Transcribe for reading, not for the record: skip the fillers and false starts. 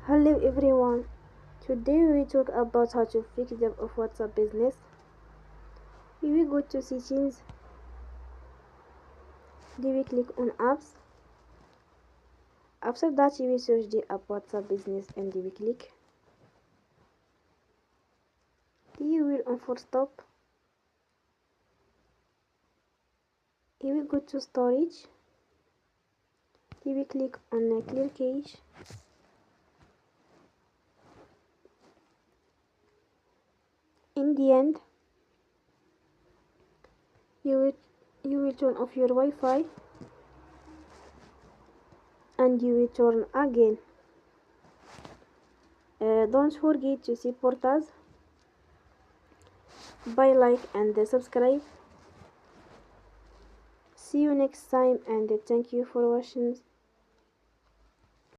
Hello everyone. Today we talk about how to fix the of WhatsApp business. We will go to settings. Then we click on apps. After that you will search the app WhatsApp business and we click. You will on for stop. You will go to storage. You will click on clear cache. In the end, you will turn off your Wi-Fi and you will turn again. Don't forget to support us by like and subscribe. See you next time and thank you for watching.